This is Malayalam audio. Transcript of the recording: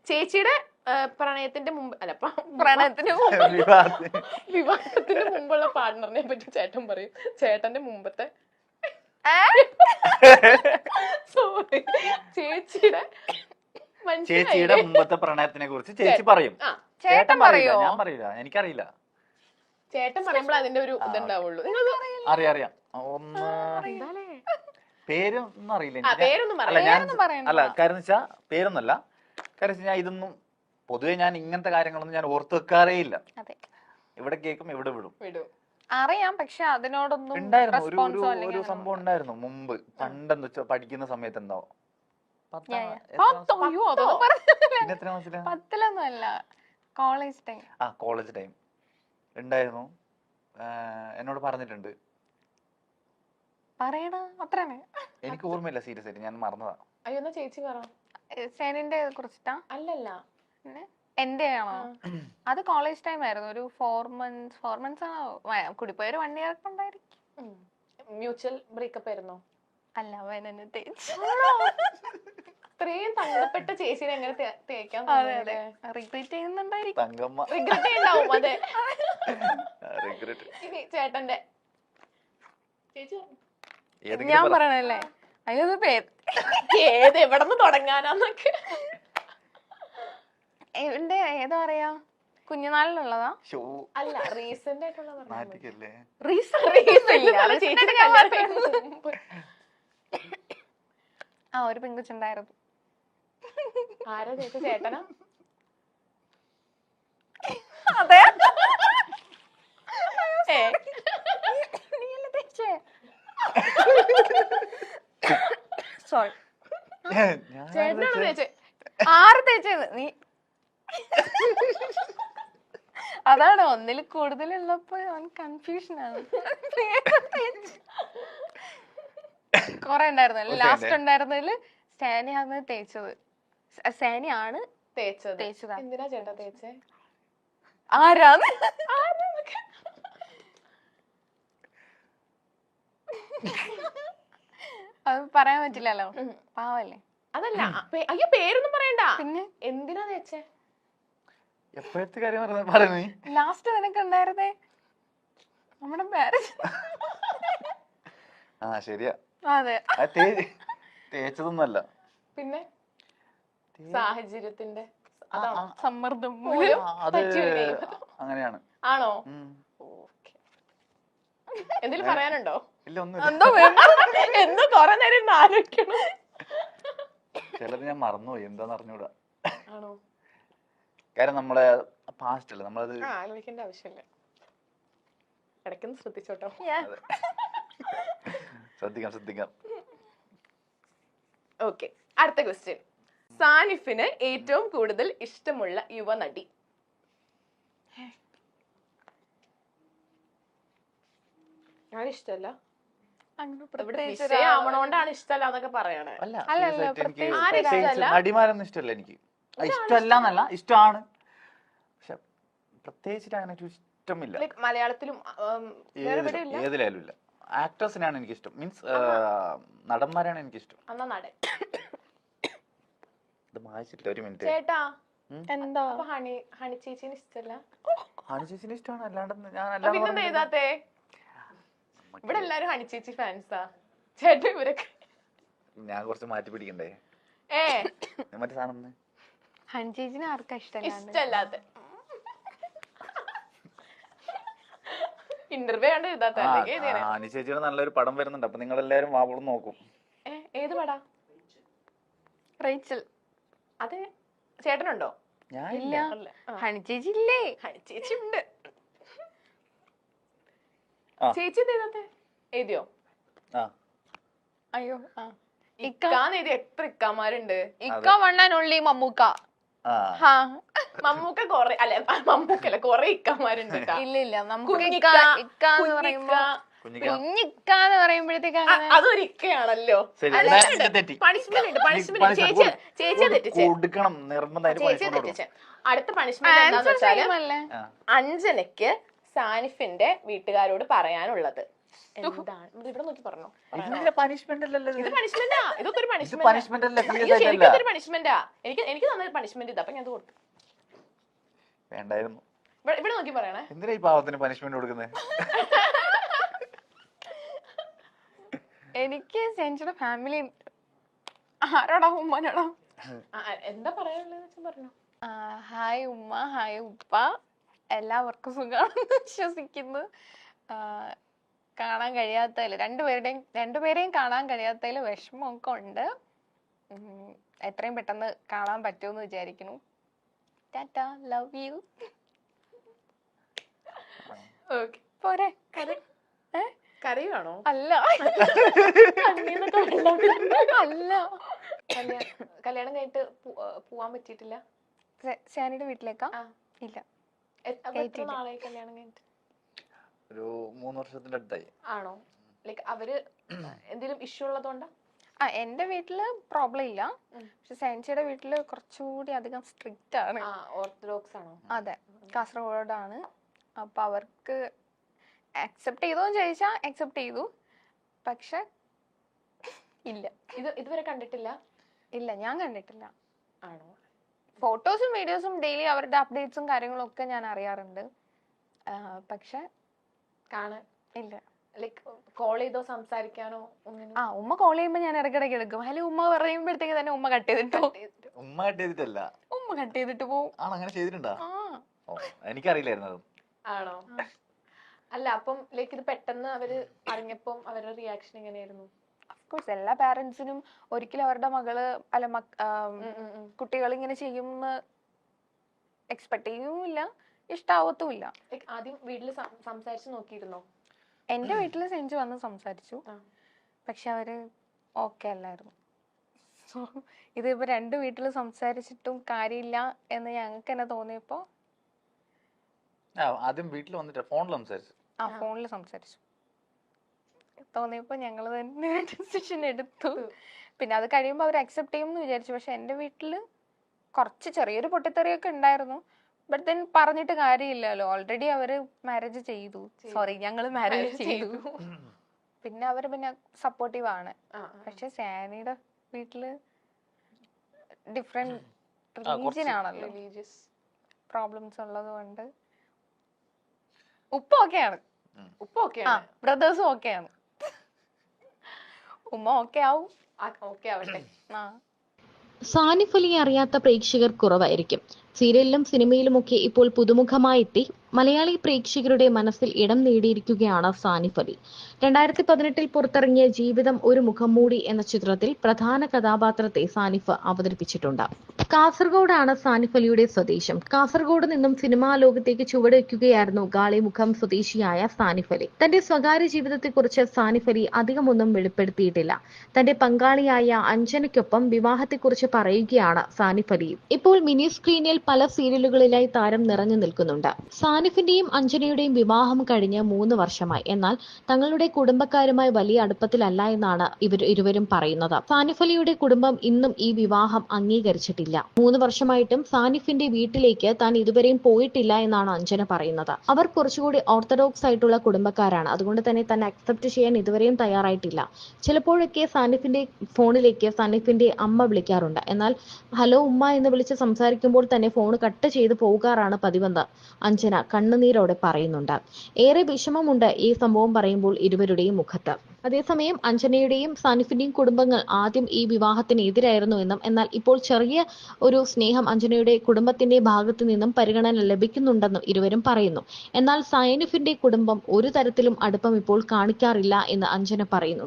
ചേച്ചിയുടെ പ്രണയത്തിന്റെ മുമ്പ് അല്ല പ്രണയത്തിന് വിവാഹത്തിന് മുമ്പുള്ള പാർട്ണറിനെ പറ്റി ചേട്ടൻ പറയും. ചേട്ടന്റെ മുമ്പത്തെ സോറി ചേച്ചിയുടെ മുമ്പത്തെ പ്രണയത്തിനെ കുറിച്ച് ചേച്ചി പറയും. ചേട്ടൻ പറയോ? ഞാൻ പറയില്ല, എനിക്കറിയില്ല. ചേട്ടൻ പറയുമ്പോൾ അതിന്റെ ഒരു ഇതുണ്ടാവുള്ളൂ. അറിയാം. പേരൊന്നും അറിയില്ല. അല്ല കാര്യം വെച്ചാ പേരൊന്നല്ല, കാര്യം ഞാൻ ഇതൊന്നും പൊതുവെ ഞാൻ ഇങ്ങനത്തെ കാര്യങ്ങളൊന്നും ഞാൻ ഓർത്ത് വെക്കാറേ ഇല്ല. ഇവിടെ കേൾക്കും, ഇവിടെ വിടും. അറിയാം, പക്ഷെ അതിനോടൊന്നും ഉണ്ടായിരുന്നു ഒരു സംഭവം ഉണ്ടായിരുന്നു മുമ്പ്, പണ്ടെന്ന് വെച്ചാ പഠിക്കുന്ന സമയത്ത്. എന്താ 10ലൊന്നും അല്ല, കോളേജ് ടൈം. കോളേജ് ടൈം ഉണ്ടായിരുന്നു. എന്നോട് പറഞ്ഞിട്ടുണ്ട്. പറയണ അത്രയാണ്. എനിക്ക് ഓർമ്മയില്ല, സീരിയസ് ആയിട്ട് ഞാൻ മറന്നതാ. അയ്യോ എന്നാ ചേച്ചി പറ. സേനിന്റെ കുറിച്ചിട്ടാ? അല്ലല്ല, എന്റെ ആണോ? അത് കോളേജ് ടൈം ആയിരുന്നു. ഒരു 4 months ആണോ, കൂടിപ്പോയ ഒരു 1 year ഒക്കെ ഉണ്ടായിരിക്കും. മ്യൂച്വൽ ബ്രേക്കപ്പ് ആയിരുന്നോ? അല്ല, അവനെ തേച്ചു. ഇത്രയും തങ്കപ്പെട്ട ചേച്ചിനെ എങ്ങനെ തേക്കാൻ? റിഗ്രറ്റ് ചെയ്യുന്നുണ്ടായിരിക്കും. റിഗ്രറ്റ് ഉണ്ടാവും. അതെ, ഇനി ചേട്ടന്റെ ചേച്ചി ഞാൻ പറയണല്ലേ? അതിനൊന്ന് പേര് ഏത് എവിടെ നിന്ന് തുടങ്ങാനാന്നൊക്കെ. എന്റെ ഏതാ പറയാ, കുഞ്ഞുനാളിലുള്ളതാ? അല്ല, റീസെന്റ് ആയിട്ടുള്ള ഒരു പെൺകുച്ചുണ്ടായിരുന്നു. ആരാ ചേച്ചി? ചേട്ടനാ? അതെ. സോറി, ചേട്ടനാണോ തേച്ചേ? ആറ് തേച്ചത് നീ? അതാണ്, ഒന്നിൽ കൂടുതലുള്ളപ്പോ കൺഫ്യൂഷൻ ആണ്. കൊറേ ഉണ്ടായിരുന്നു. ലാസ്റ്റ് ഉണ്ടായിരുന്നതില് സാനിയാണ് തേച്ചത്. സാനിയാണ് തേച്ചത്. എന്തിനാ ചേട്ടാ തേച്ചേ? ആരാന്ന് അത് പറയാൻ പറ്റില്ലല്ലോ, പാവല്ലേ. അതല്ല, അയ്യോ പേരൊന്നും പറയണ്ട. പിന്നെ എന്തിനാ തേച്ചേ? എപ്പോഴത്തെ കാര്യം പറയുന്നേ? ലാസ്റ്റ് നിനക്ക് ഉണ്ടായിരുന്നേ നമ്മുടെ മാരേജ്. ശരിയാ. അതെ, തേച്ചതൊന്നല്ല, പിന്നെ സാഹചര്യത്തിന്റെ സമ്മർദ്ദം അങ്ങനെയാണ്. ആണോ? എന്തെങ്കിലും പറയാനുണ്ടോ? ഇല്ല, ഒന്നും. എന്തോ കൊറേ നേരം ആലോചിക്കണം. ചിലത് ഞാൻ മറന്നുപോയി, എന്താന്ന് അറിഞ്ഞൂടാ. ആണോ? കാര്യം നമ്മളെ പാസ്റ്റ് അല്ലേ, നമ്മളത് ആലോചിക്കേണ്ട ആവശ്യമില്ല. ഇടയ്ക്കൊന്ന് ശ്രദ്ധിച്ചോട്ടോ. ശ്രദ്ധിക്കാം. ഓക്കെ, അടുത്ത ക്വസ്റ്റ്യൻ. സാനിഫിന് ഏറ്റവും കൂടുതൽ ഇഷ്ടമുള്ള യുവനടി? ഞാനിഷ്ടല്ല, ആവണോണ്ടാണ് ഇഷ്ടല്ല എന്നൊക്കെ പറയണേ. നടിമാരൊന്നും ഇഷ്ടമല്ല എനിക്ക്. ഇഷ്ടമല്ല എന്നല്ല, ഇഷ്ടമാണ്, പക്ഷെ പ്രത്യേകിച്ചിട്ട് അങ്ങനെ ഇഷ്ടമില്ല. മലയാളത്തിലും ഏതിലായാലും ഇല്ല. ആക്ടേഴ്സിനാണ് എനിക്ക് ഇഷ്ടം, മീൻസ് നടന്മാരാണ് എനിക്ക് ഇഷ്ടം. എന്നാ നടൻ. ഇത് വായിച്ചിട്ടില്ല, ഒരു മിനിറ്റ്. ചേട്ടാ എന്താ ഹണി ചേച്ചിന് ഇഷ്ടല്ല? ഹണി ചേച്ചിന് ഇഷ്ടമാണ്, അല്ലാണ്ട് പിന്നെന്താ എഴുതാത്തെ? ഇവിടെ എല്ലാരും ഹണി ചേച്ചി ഫാൻസാ. ചേട്ടാ ഇവരൊക്കെ ഞാൻ കുറച്ച് മാറ്റി പിടിക്കണ്ടേ? മറ്റേ സാധനം ഹണി ചേച്ചിനെ ആർക്കാ ഇഷ്ടല്ലാത്ത? ഇന്റർവ്യൂ കണ്ട് എഴുതാത്ത? ഹണി ചേച്ചിയുടെ നല്ലൊരു പടം വരുന്നുണ്ട്, അപ്പൊ നിങ്ങൾ എല്ലാരും വാവളം നോക്കും. ഏത് പടാ? റേച്ചൽ. അതെ, ചേട്ടനുണ്ടോ? ഇല്ല. ഹണി ചേച്ചി ഇല്ലേ? ഹണി ചേച്ചി ഉണ്ട്. ചേച്ചി എഴുതിയോ? അയ്യോ, ഇക്കാന്ന് എഴുതി. എത്ര ഇക്കാമാരുണ്ട്? ഇക്ക വണ്ണാനുള്ളി മമ്മൂക്ക. മമ്മൂക്ക കൊറേ, അല്ല മമ്മൂക്കല്ല, കൊറേ ഇക്കമാരുണ്ട്. ഇല്ല, കുഞ്ഞിക്കാന്ന് പറയുമ്പോഴത്തേക്ക് അതൊരു ഇക്കയാണല്ലോ. അടുത്ത പണിഷ്മെന്റ് എന്താന്ന് വെച്ചാല് അഞ്ജനയ്ക്ക് സാനിഫിന്റെ വീട്ടുകാരോട് പറയാനുള്ളത്. എന്താണ് ഇവിടെ നോക്കി പറഞ്ഞോ. പണിഷ്മെന്റ് അല്ലല്ലോ ഇത് പണിഷ്മെന്റാ, ഇതൊക്കെ ഒരു പണിഷ്മെന്റ് അല്ല, സീരിയസ് ആയിട്ടല്ല. ശരിക്കും ഒരു പണിഷ്മെന്റാ. എനിക്ക് തന്ന പണിഷ്മെന്റ് ഇതാ, അപ്പൊ ഞാൻ കൊടുത്തു. വേണ്ടായിരുന്നു. ഇവിടെ നോക്കി പറയണേ. എന്തിനാ ഈ പാവത്തിന് പണിഷ്മെന്റ് കൊടുക്കുന്നത്? എനിക്ക് സെഞ്ചുടെ ഫാമിലി ആരോടാ ഉമ്മനോടാ എന്താ പറയാനുള്ളത് പറഞ്ഞു. ഹായ് ഉമ്മ, ഹായ് ഉപ്പ, എല്ലാവർക്കും സുഖമാണെന്ന് വിശ്വസിക്കുന്നു. കാണാൻ കഴിയാത്തതിൽ രണ്ടുപേരെയും കാണാൻ കഴിയാത്തതിൽ വിഷമമൊക്കെ ഉണ്ട്. എത്രയും പെട്ടെന്ന് കാണാൻ പറ്റുമെന്ന് വിചാരിക്കുന്നു. Tata, love you. പോരെ? കരയുവാണോ? അല്ല അല്ല, കല്യാണം കഴിഞ്ഞിട്ട് പോവാൻ പറ്റിയിട്ടില്ല. ഷാനിയുടെ വീട്ടിലേക്കാ? ഇല്ല. നാളായി കല്യാണം കഴിഞ്ഞിട്ട്? ഒരു 3 വർഷത്തിന്റെ അടുത്തായി. ആണോ? ലൈക്ക് അവര് എന്തെങ്കിലും ഇഷ്യൂ ഉള്ളതുകൊണ്ടാ? എന്റെ വീട്ടില് പ്രോബ്ലം ഇല്ല, പക്ഷെ സെൻസിയുടെ വീട്ടില് കുറച്ചുകൂടി അധികം സ്ട്രിക്റ്റ് ആണ്. ഓർത്തഡോക്സ് ആണോ? അതെ, കാസർഗോഡാണ്. അപ്പൊ അവർക്ക് അക്സെപ്റ്റ് ചെയ്തോന്ന് ചോദിച്ചാ അക്സെപ്റ്റ് ചെയ്തു, പക്ഷെ ഇല്ല. ഇതുവരെ കണ്ടിട്ടില്ല? ഇല്ല, ഞാൻ കണ്ടിട്ടില്ല. ആണോ? ഫോട്ടോസും വീഡിയോസും ഡെയിലി അവരുടെ അപ്ഡേറ്റ്സും കാര്യങ്ങളും ഒക്കെ ഞാൻ അറിയാറുണ്ട്, പക്ഷെ കാണാൻ ഇല്ല. ലൈക്ക് കോൾ ചെയ്തോ സംസാരിക്കാനോ ഒന്നിനും? ഉമ്മ കോൾ ചെയ്യുമ്പോ ഞാൻ ഇടയ്ക്കിടയ്ക്ക് എടുക്കും. ഹലോ ഉമ്മ പറയുമ്പോഴത്തേക്ക് തന്നെ ഉമ്മ കട്ട് ചെയ്തിട്ടോ. ഉമ്മ കട്ട് ചെയ്തിട്ടല്ല, ഉമ്മ കട്ട് ചെയ്തിട്ട് പോവും. അങ്ങനെ ചെയ്തിട്ടുണ്ടോ? എനിക്കറിയില്ലായിരുന്നു അത്. ആണോ? അല്ല, അപ്പം ലൈക്ക് ഇത് പെട്ടെന്ന് അവര് അറിഞ്ഞപ്പം അവരുടെ റിയാക്ഷൻ എങ്ങനെയായിരുന്നു? ഓഫ്കോഴ്സ് എല്ലാ പാരന്റ്സിനും ഒരിക്കലും അവരുടെ മകള് കുട്ടികൾ ഇങ്ങനെ ചെയ്യുമെന്ന് എക്സ്പെക്ട് ചെയ്യുമില്ല, ഇഷ്ടാവത്തുമില്ല. ആദ്യം വീട്ടില് സംസാരിച്ചു നോക്കിയിരുന്നോ? എന്റെ വീട്ടില് സെഞ്ചു വന്ന് സംസാരിച്ചു, പക്ഷെ അവര് ഓക്കെ അല്ലായിരുന്നു. സോ ഇതിപ്പോ 2 വീട്ടില് സംസാരിച്ചിട്ടും കാര്യമില്ല എന്ന് ഞങ്ങൾക്ക് തന്നെ തോന്നിയപ്പോ ആദ്യം വീട്ടിൽ വന്നിട്ട് ഫോണിൽ സംസാരിച്ചു. ഫോണിൽ സംസാരിച്ചു തോന്നിയപ്പോ ഞങ്ങള് തന്നെ ഡിസിഷൻ എടുത്തു. പിന്നെ അത് കഴിയുമ്പോ അവർ അക്സെപ്റ്റ് ചെയ്യുമെന്ന് വിചാരിച്ചു. പക്ഷെ എന്റെ വീട്ടില് കുറച്ച് ചെറിയൊരു പൊട്ടിത്തെറിയൊക്കെ ഉണ്ടായിരുന്നു. ബട്ട് ദെൻ പറഞ്ഞിട്ട് കാര്യമില്ലല്ലോ, ഓൾറെഡി അവര് മാരേജ് ചെയ്തു. സോറി, ഞങ്ങള് മാരേജ് ചെയ്തു. പിന്നെ അവര് പിന്നെ സപ്പോർട്ടീവ് ആണ്. പക്ഷെ സാനിയുടെ വീട്ടില് ഡിഫറെന്റ് റിലീജിയൻ ആണല്ലോ, പ്രോബ്ലംസ് ഉള്ളത് കൊണ്ട്. ഉപ്പ ഓക്കെയാണ്, ബ്രദേഴ്സും ഓക്കെയാണ്. ഉമ്മ ഓക്കെ ആവും. ഓക്കെ ആവട്ടെ. സാനിഫ് അലിയെ അറിയാത്ത പ്രേക്ഷകർ കുറവായിരിക്കും. സീരിയലിലും സിനിമയിലുമൊക്കെ ഇപ്പോൾ പുതുമുഖമായി എത്തി മലയാളി പ്രേക്ഷകരുടെ മനസ്സിൽ ഇടം നേടിയിരിക്കുകയാണ് സാനിഫ് അലി. 2018 പുറത്തിറങ്ങിയ ജീവിതം ഒരു മുഖംമൂടി എന്ന ചിത്രത്തിൽ പ്രധാന കഥാപാത്രത്തെ സാനിഫ് അവതരിപ്പിച്ചിട്ടുണ്ട്. കാസർഗോഡാണ് സാനിഫ് അലിയുടെ സ്വദേശം. കാസർഗോഡ് നിന്നും സിനിമാ ലോകത്തേക്ക് ചുവടുവയ്ക്കുകയായിരുന്നു ഗാളിമുഖം സ്വദേശിയായ സാനിഫ് അലി. തന്റെ സ്വകാര്യ ജീവിതത്തെക്കുറിച്ച് സാനിഫ് അലി അധികമൊന്നും വെളിപ്പെടുത്തിയിട്ടില്ല. തന്റെ പങ്കാളിയായ അഞ്ജനയ്ക്കൊപ്പം വിവാഹത്തെക്കുറിച്ച് പറയുകയാണ് സാനിഫ് അലി. ഇപ്പോൾ മിനി സ്ക്രീനിൽ പല സീരിയലുകളിലായി താരം നിറഞ്ഞു നിൽക്കുന്നുണ്ട്. സാനിഫിന്റെയും അഞ്ജനയുടെയും വിവാഹം കഴിഞ്ഞ് 3 വർഷമായി. എന്നാൽ തങ്ങളുടെ കുടുംബക്കാരുമായി വലിയ അടുപ്പത്തിലല്ല എന്നാണ് ഇരുവരും പറയുന്നത്. സാനിഫ് അലിയുടെ കുടുംബം ഇന്നും ഈ വിവാഹം അംഗീകരിച്ചിട്ടില്ല. 3 വർഷമായിട്ടും സാനിഫിന്റെ വീട്ടിലേക്ക് താൻ ഇതുവരെയും പോയിട്ടില്ല എന്നാണ് അഞ്ജന പറയുന്നത്. അവർ കുറച്ചുകൂടി ഓർത്തഡോക്സ് ആയിട്ടുള്ള കുടുംബക്കാരാണ്. അതുകൊണ്ട് തന്നെ അക്സെപ്റ്റ് ചെയ്യാൻ ഇതുവരെയും തയ്യാറായിട്ടില്ല. ചിലപ്പോഴൊക്കെ സാനിഫിന്റെ ഫോണിലേക്ക് സാനിഫിന്റെ അമ്മ വിളിക്കാറുണ്ട്. എന്നാൽ ഹലോ ഉമ്മ എന്ന് വിളിച്ച് സംസാരിക്കുമ്പോൾ തന്നെ ഫോൺ കട്ട് ചെയ്ത് പോകാറാണ് പതിവെന്ന് അഞ്ജന കണ്ണുനീരോടെ പറയുന്നുണ്ട്. ഏറെ വിഷമമുണ്ട് ഈ സംഭവം പറയുമ്പോൾ ഇരുവരുടെയും മുഖത്ത്. അതേസമയം അഞ്ജനയുടെയും സാനിഫിന്റെയും കുടുംബങ്ങൾ ആദ്യം ഈ വിവാഹത്തിന് എതിരായിരുന്നു എന്നും, എന്നാൽ ഇപ്പോൾ ചെറിയ ഒരു സ്നേഹം അഞ്ജനയുടെ കുടുംബത്തിന്റെ ഭാഗത്തു നിന്നും പരിഗണന ലഭിക്കുന്നുണ്ടെന്നും ഇരുവരും പറയുന്നു. എന്നാൽ സാനിഫിന്റെ കുടുംബം ഒരു തരത്തിലും അടുപ്പം ഇപ്പോൾ കാണിക്കാറില്ല എന്ന് അഞ്ജന പറയുന്നുണ്ട്.